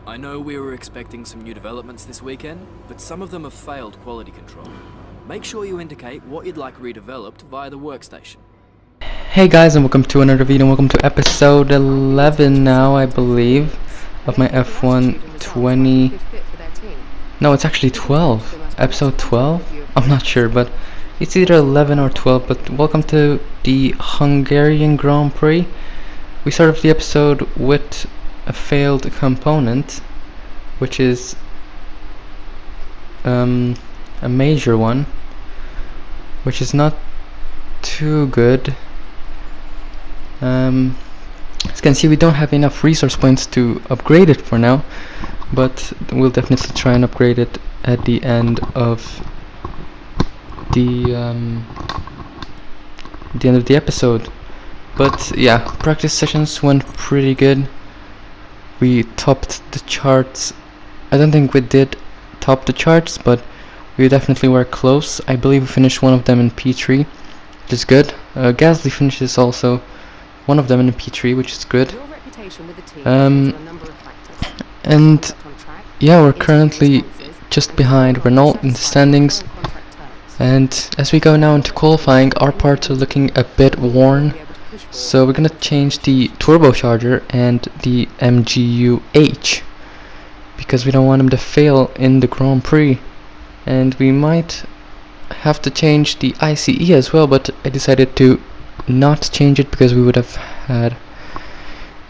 I know we were expecting some new developments this weekend, but some of them have failed quality control. Make sure you indicate what you'd like redeveloped via the workstation. Hey guys, and welcome to another video, and welcome to episode 11 now, I believe, of my F1 20... No, it's actually 12. Episode 12? I'm not sure, but it's either 11 or 12, but welcome to the Hungarian Grand Prix. We started the episode with a failed component, which is a major one, which is not too good. As you can see, we don't have enough resource points to upgrade it for now, but we'll definitely try and upgrade it at the end of the episode. But yeah, practice sessions went pretty good. We topped the charts. I don't think we did top the charts, but we definitely were close. I believe we finished one of them in P3, which is good. Gasly finishes also one of them in P3, which is good. And yeah, we're currently just behind Renault in the standings. And as we go now into qualifying, our parts are looking a bit worn. So we're gonna change the turbocharger and the MGU-H because we don't want them to fail in the Grand Prix. And we might have to change the ICE as well, but I decided to not change it because we would have had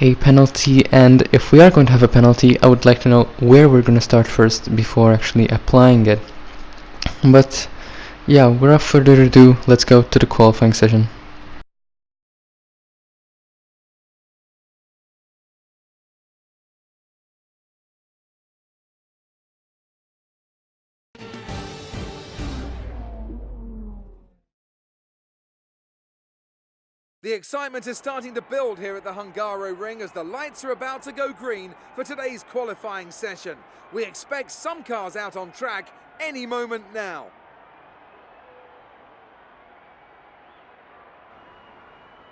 a penalty, and if we are going to have a penalty, I would like to know where we're going to start first before actually applying it. But yeah, without further ado, let's go to the qualifying session. The excitement is starting to build here at the Hungaroring as the lights are about to go green for today's qualifying session. We expect some cars out on track any moment now.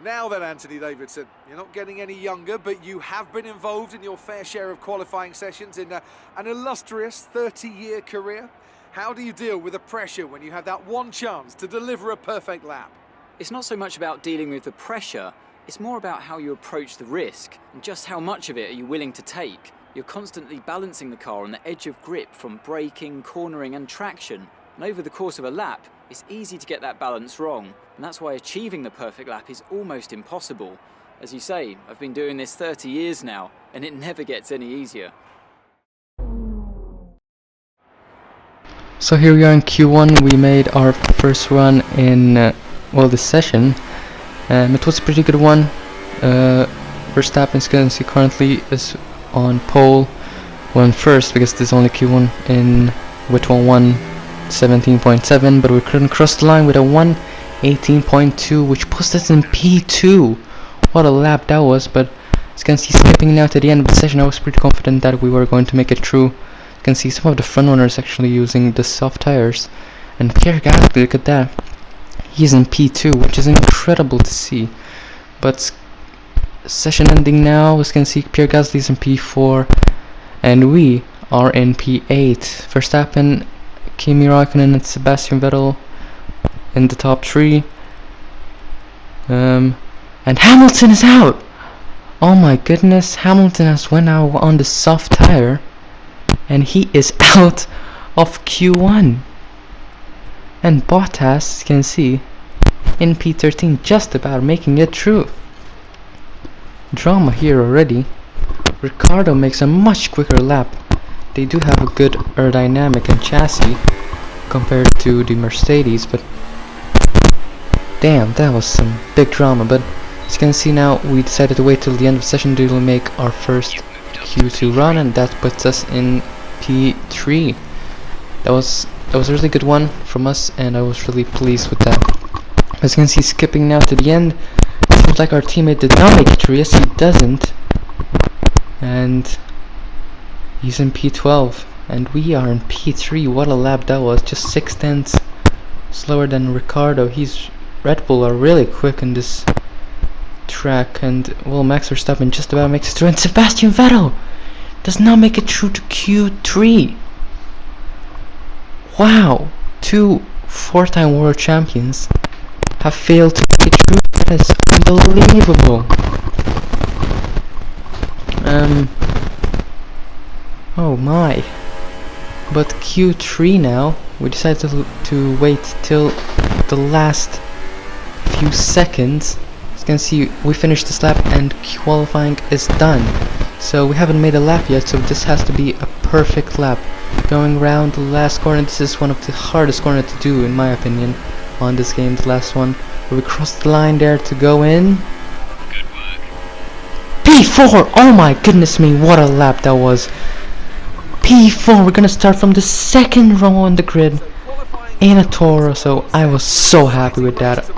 Now then, Anthony Davidson, you're not getting any younger, but you have been involved in your fair share of qualifying sessions in an illustrious 30-year career. How do you deal with the pressure when you have that one chance to deliver a perfect lap? It's not so much about dealing with the pressure, it's more about how you approach the risk and just how much of it are you willing to take. You're constantly balancing the car on the edge of grip from braking, cornering and traction, and over the course of a lap it's easy to get that balance wrong, and that's why achieving the perfect lap is almost impossible. As you say, I've been doing this 30 years now and it never gets any easier. So here we are in Q1. We made our first run in this session. It was a pretty good one. Verstappen, as you can see, currently is on pole, won first because there's only Q1 in with 1:17.7, but we couldn't cross the line with a 1:18.2, which puts us in P2. What a lap that was! But as you can see, skipping now to the end of the session, I was pretty confident that we were going to make it through. You can see some of the front runners actually using the soft tires, and Pierre Gasly, look at that. He's in P2, which is incredible to see. But session ending now, as you can see, Pierre Gasly is in P4, and we are in P8. Verstappen, Kimi Raikkonen and Sebastian Vettel in the top 3. And Hamilton is out! Oh my goodness, Hamilton has went out on the soft tire, and he is out of Q1. And Bottas, you can see, in P13, just about making it through. Drama here already. Ricciardo makes a much quicker lap. They do have a good aerodynamic and chassis compared to the Mercedes, but damn, that was some big drama. But as you can see now, we decided to wait till the end of the session to make our first Q2 run, and that puts us in P3. That was a really good one from us, and I was really pleased with that. As you can see, skipping now to the end, it seems like our teammate did not make it through. Yes, he doesn't. And he's in P12, and we are in P3. What a lap that was, just 6/10 slower than Ricciardo. Red Bull are really quick in this track, and well, Max Verstappen just about makes it through, and Sebastian Vettel does not make it through to Q3. Wow, two four-time world champions have failed to make it through. That is unbelievable. Oh my. But Q3 now, we decided to wait till the last few seconds. As you can see, we finished this lap and qualifying is done. So we haven't made a lap yet, so this has to be a perfect lap. Going around the last corner, this is one of the hardest corners to do in my opinion on this game, the last one. Where we crossed the line there to go in. Good work. P4! Oh my goodness me, what a lap that was. P4, we're gonna start from the second row on the grid in a Toro, so I was so happy with that.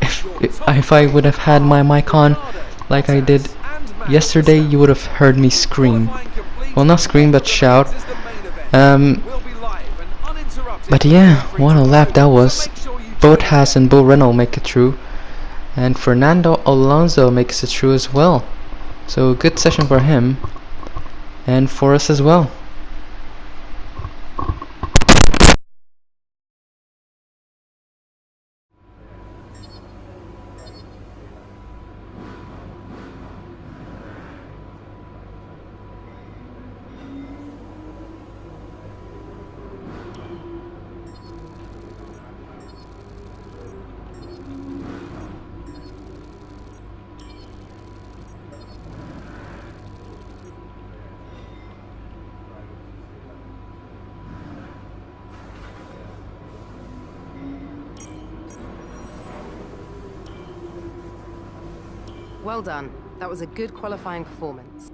If I would have had my mic on like I did yesterday, you would have heard me scream. Well, not scream, but shout. But yeah, what a lap that was. Both Haas and Bo Renault make it through, and Fernando Alonso makes it through as well. So good session for him, and for us as well. Well done. That was a good qualifying performance.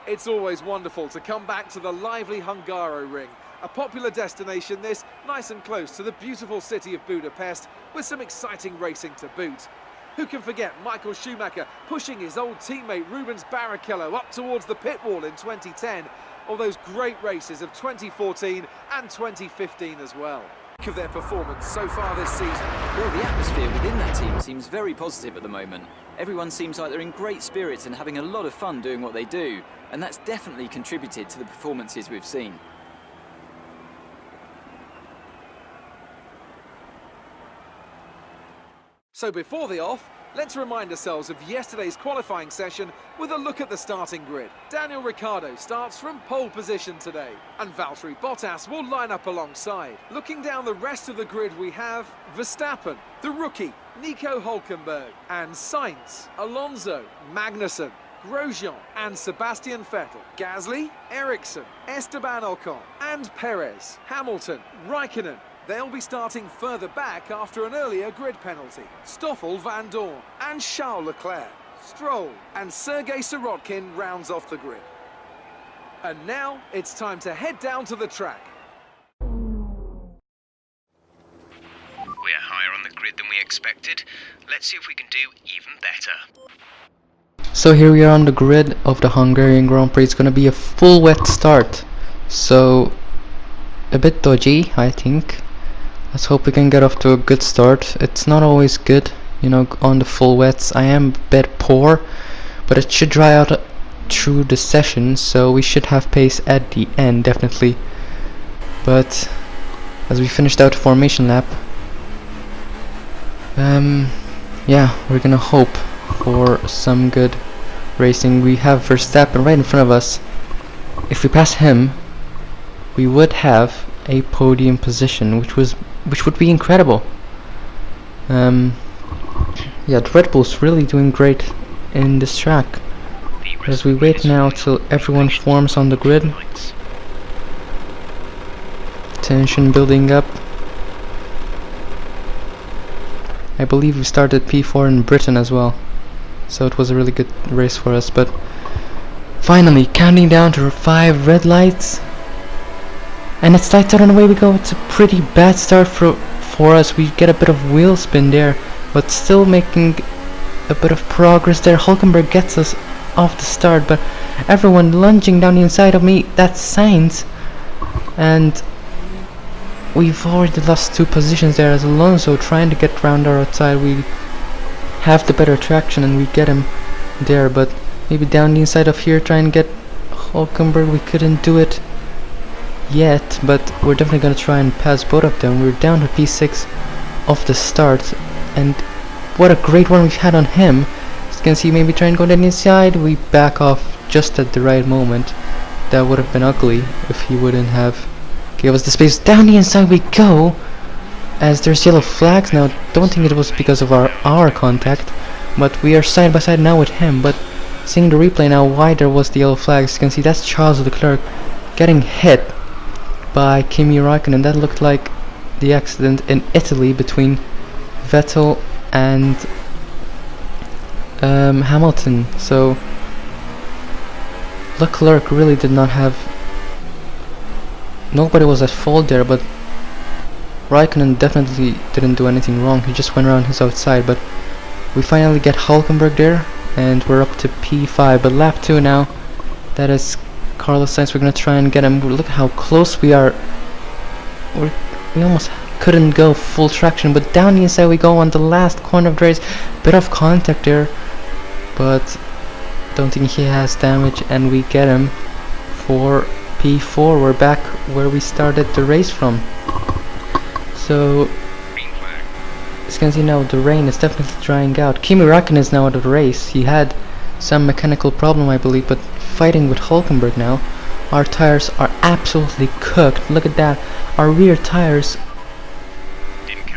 It's always wonderful to come back to the lively Hungaro Ring. A popular destination this, nice and close to the beautiful city of Budapest, with some exciting racing to boot. Who can forget Michael Schumacher pushing his old teammate Rubens Barrichello up towards the pit wall in 2010, or those great races of 2014 and 2015 as well. Of their performance so far this season. Well, the atmosphere within that team seems very positive at the moment. Everyone seems like they're in great spirits and having a lot of fun doing what they do, and that's definitely contributed to the performances we've seen. So before the off, let's remind ourselves of yesterday's qualifying session with a look at the starting grid. Daniel Ricciardo starts from pole position today, and Valtteri Bottas will line up alongside. Looking down the rest of the grid, we have Verstappen, the rookie, Nico Hülkenberg, and Sainz, Alonso, Magnussen, Grosjean and Sebastian Vettel, Gasly, Ericsson, Esteban Ocon and Perez, Hamilton, Raikkonen. They'll be starting further back after an earlier grid penalty. Stoffel Van Dorn and Charles Leclerc, Stroll and Sergei Sirotkin rounds off the grid. And now it's time to head down to the track. We are higher on the grid than we expected. Let's see if we can do even better. So here we are on the grid of the Hungarian Grand Prix. It's gonna be a full wet start, so a bit dodgy, I think. Let's hope we can get off to a good start. It's not always good, you know, on the full wets. I am a bit poor, but it should dry out through the session, so we should have pace at the end, definitely. But as we finished out the formation lap, yeah, we're gonna hope for some good racing. We have Verstappen right in front of us. If we pass him, we would have a podium position, which would be incredible. Yeah, the Red Bull's really doing great in this track. As we wait now till everyone forms on the grid. Tension building up. I believe we started P4 in Britain as well, so it was a really good race for us. But finally, counting down to 5 red lights, And it's lights out and away we go. It's a pretty bad start for us. We get a bit of wheel spin there, but still making a bit of progress there. Hulkenberg gets us off the start, but everyone lunging down the inside of me, that's Sainz. And we've already lost 2 positions there as Alonso trying to get round our outside. We have the better traction and we get him there, but maybe down the inside of here try and get Hulkenberg. We couldn't do it yet, but we're definitely gonna try and pass both of them. We're down to P6 off the start, and what a great one we've had on him. As you can see, maybe try and go down the inside. We back off just at the right moment. That would have been ugly if he wouldn't have gave us the space. Down the inside we go, as there's yellow flags now. Don't think it was because of our contact, but we are side by side now with him. But seeing the replay now why there was the yellow flags, you can see that's Charles Leclerc getting hit by Kimi Raikkonen. That looked like the accident in Italy between Vettel and Hamilton. So Leclerc really did not have, nobody was at fault there, but Raikkonen definitely didn't do anything wrong. He just went around his outside. But we finally get Hulkenberg there, and we're up to P5. But lap 2 now, that is Carlos Sainz. We're gonna try and get him. Look how close we are. We almost couldn't go full traction, but down the inside we go on the last corner of the race. Bit of contact there, but don't think he has damage, and we get him for P4. We're back where we started the race from. So as you can see now, the rain is definitely drying out. Kimi Räikkönen is now out of the race. He had some mechanical problem, I believe, but fighting with Hulkenberg now. Our tires are absolutely cooked. Look at that. Our rear tires,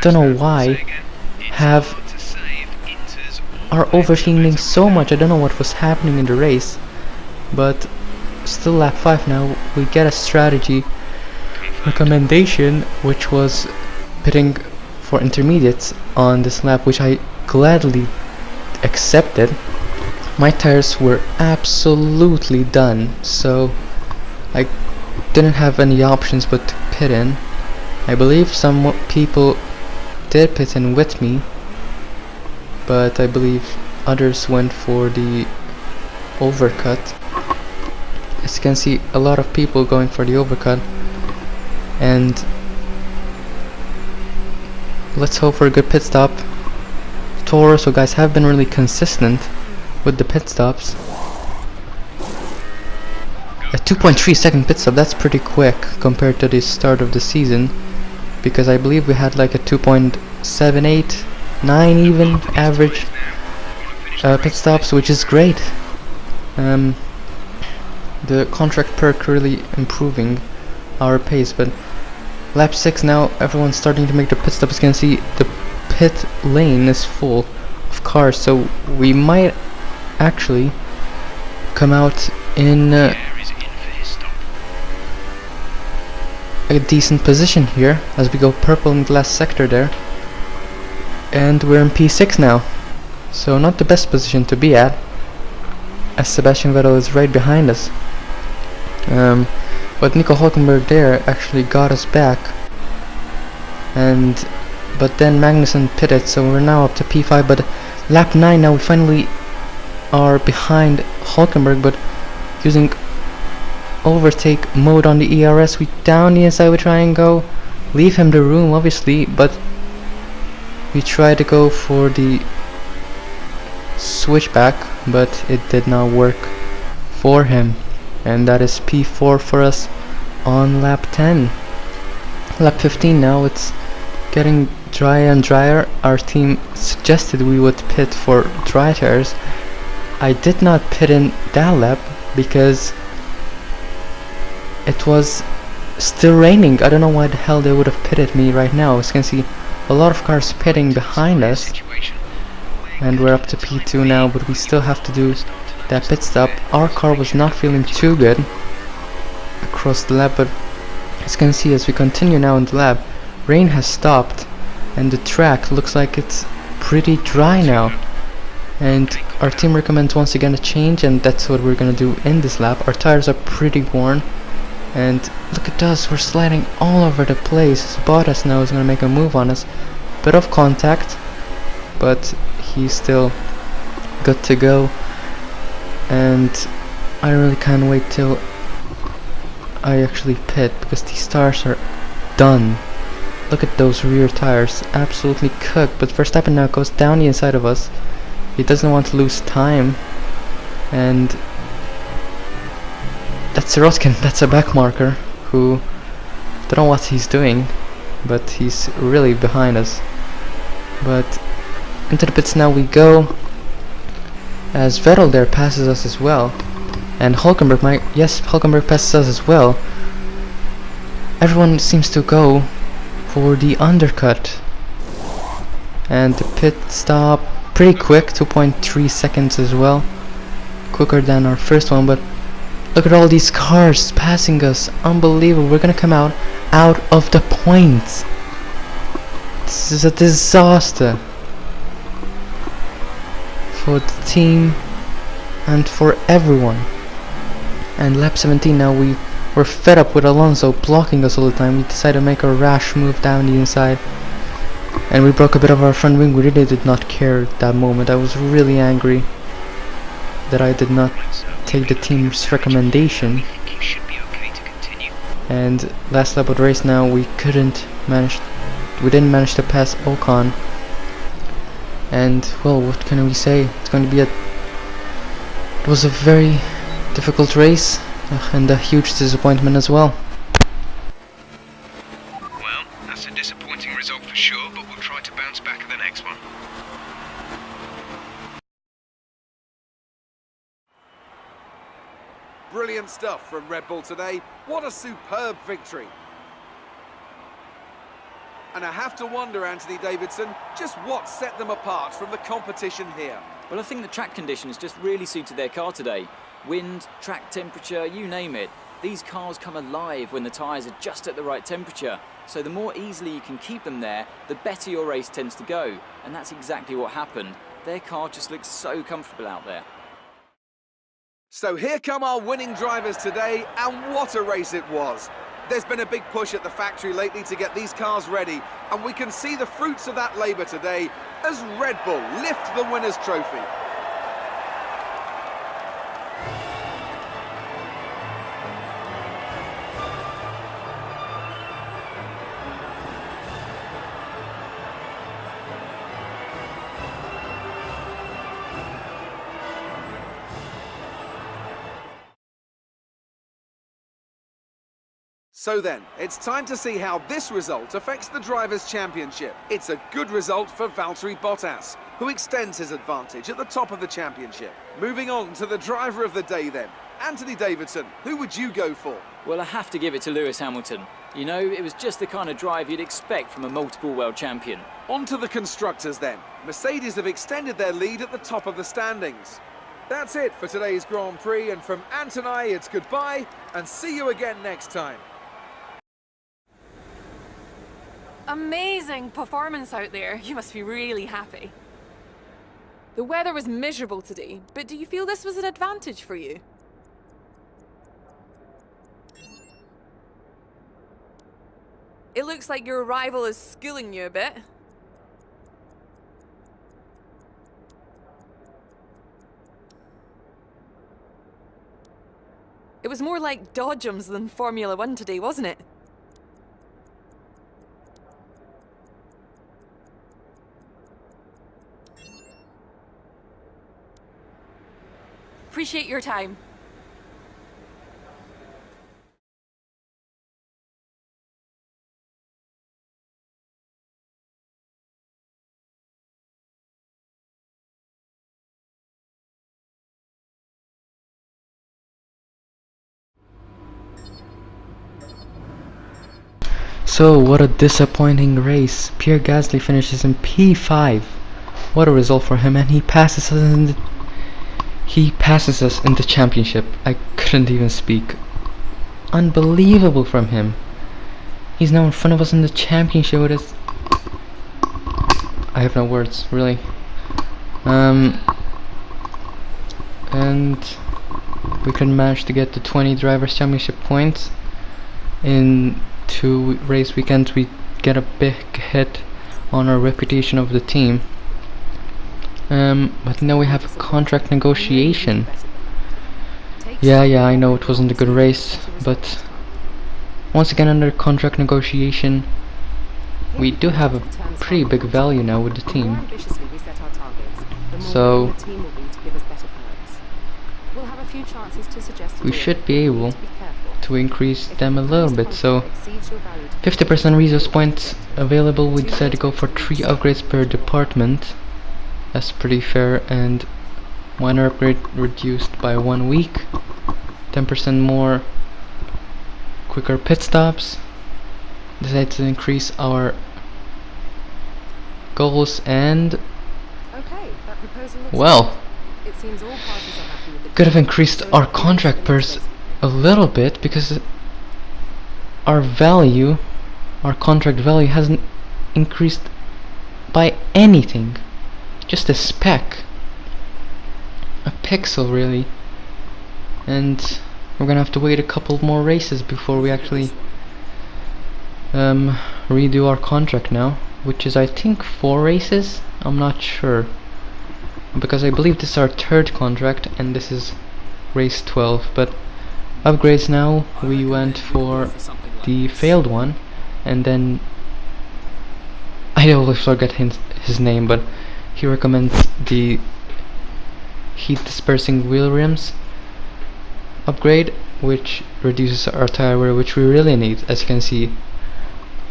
don't know why, are overheating so much. I don't know what was happening in the race, but still lap 5 now. We get a strategy recommendation, which was pitting for intermediates on this lap, which I gladly accepted. My tires were absolutely done, so I didn't have any options but to pit in. I believe some people did pit in with me, but I believe others went for the overcut. As you can see, a lot of people going for the overcut, and let's hope for a good pit stop. Toro Rosso guys have been really consistent with the pit stops. A 2.3 second pit stop, that's pretty quick compared to the start of the season, because I believe we had like a 2.78, 9 even average pit stops, which is great. The contract perk really improving our pace. But lap 6 now, everyone's starting to make the pit stops. You can see the pit lane is full of cars, so we might actually come out in a decent position here as we go purple in the last sector there, and we're in P6 now, so not the best position to be at, as Sebastian Vettel is right behind us. But Nico Hulkenberg there actually got us back, but then Magnussen pitted, so we're now up to P5. But lap 9 now, we finally are behind Hulkenberg, but using overtake mode on the ERS, we down the inside, we try and go leave him the room obviously, but we try to go for the switchback, but it did not work for him, and that is P4 for us on lap 10. Lap 15 now, it's getting drier and drier. Our team suggested we would pit for dry tires. I did not pit in that lap because it was still raining. I don't know why the hell they would have pitted me right now. As you can see, a lot of cars pitting behind us, and we're up to P2 now, but we still have to do that pit stop. Our car was not feeling too good across the lap, but as you can see, as we continue now in the lap, rain has stopped and the track looks like it's pretty dry now, and our team recommends once again a change, and that's what we're gonna do in this lap. Our tires are pretty worn, And look at us, we're sliding all over the place. Bottas now is gonna make a move on us. Bit of contact, but he's still good to go. And I really can't wait till I actually pit, because these tires are done. Look at those rear tires, absolutely cooked. But Verstappen now goes down the inside of us. He doesn't want to lose time. And that's Sirotkin, that's a back marker, who don't know what he's doing, but he's really behind us. But into the pits now we go, as Vettel there passes us as well. And Hulkenberg, Hulkenberg passes us as well. Everyone seems to go for the undercut. And the pit stop, pretty quick, 2.3 seconds as well. Quicker than our first one, but look at all these cars passing us. Unbelievable. We're gonna come out of the points. This is a disaster for the team and for everyone. And lap 17 now, we were fed up with Alonso blocking us all the time. We decided to make a rash move down the inside, and we broke a bit of our front wing. We really did not care at that moment. I was really angry that I did not take the team's recommendation. And last lap of the race now, we didn't manage to pass Ocon. And well, what can we say? It's going to be it was a very difficult race, and a huge disappointment as well. Well, that's a disappointing result for sure, but we'll try to bounce back at the next one. Brilliant stuff from Red Bull today. What a superb victory. And I have to wonder, Anthony Davidson, just what set them apart from the competition here. Well, I think the track conditions just really suited their car today. Wind, track temperature, you name it. These cars come alive when the tyres are just at the right temperature. So the more easily you can keep them there, the better your race tends to go. And that's exactly what happened. Their car just looks so comfortable out there. So here come our winning drivers today, and what a race it was. There's been a big push at the factory lately to get these cars ready, and we can see the fruits of that labour today as Red Bull lift the winner's trophy. So then, it's time to see how this result affects the Drivers' Championship. It's a good result for Valtteri Bottas, who extends his advantage at the top of the championship. Moving on to the driver of the day then. Anthony Davidson, who would you go for? Well, I have to give it to Lewis Hamilton. You know, it was just the kind of drive you'd expect from a multiple world champion. On to the constructors then. Mercedes have extended their lead at the top of the standings. That's it for today's Grand Prix, and from Ant and I, it's goodbye, and see you again next time. Amazing performance out there. You must be really happy. The weather was miserable today, but do you feel this was an advantage for you? It looks like your rival is schooling you a bit. It was more like dodgems than Formula 1 today, wasn't it? Appreciate your time. So, what a disappointing race. Pierre Gasly finishes in P5. What a result for him, and he passes us in the championship. I couldn't even speak. Unbelievable from him. He's now in front of us in the championship with us. I have no words, really. And we couldn't manage to get the 20 drivers championship points. in 2 race weekends we get a big hit on our reputation of the team. But now we have a contract negotiation. Yeah, I know it wasn't a good race, but once again under contract negotiation we do have a pretty big value now with the team. So we should be able to increase them a little bit. So 50% resource points available. We decided to go for 3 upgrades per department. That's pretty fair, and 1 upgrade reduced by 1 week. 10% more quicker pit stops. Decided to increase our goals, and well, could have increased our contract purse a little bit, because our value, our contract value hasn't increased by anything, just a speck, a pixel really. And we're gonna have to wait a couple more races before we actually redo our contract now, which is I think 4 races, I'm not sure, because I believe this is our 3rd contract and this is race 12. But upgrades now, we went for the failed one, and then I always forget his name, but he recommends the heat dispersing wheel rims upgrade, which reduces our tire wear, which we really need, as you can see,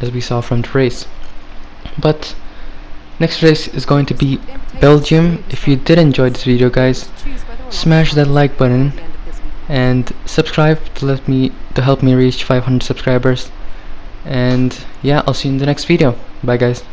as we saw from the race. But next race is going to be Belgium. If you did enjoy this video, guys, smash that like button and subscribe to help me reach 500 subscribers. And yeah, I'll see you in the next video. Bye guys.